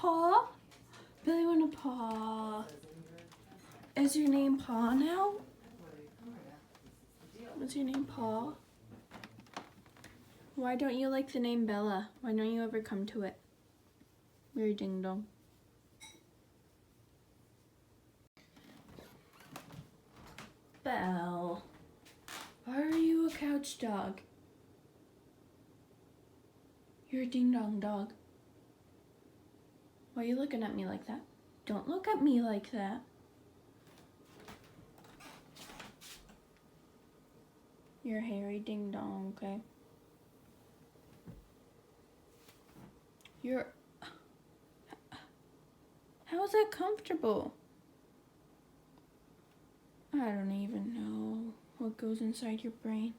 paw? Billy want a paw. Is your name Paw now? What's your name, Paw? Why don't you like the name Bella? Why don't you ever come to it? You're a ding dong. Belle, why are you a couch dog? You're a ding dong dog. Why are you looking at me like that? Don't look at me like that. You're a hairy ding dong, okay? You're... How is that comfortable? I don't even know what goes inside your brain.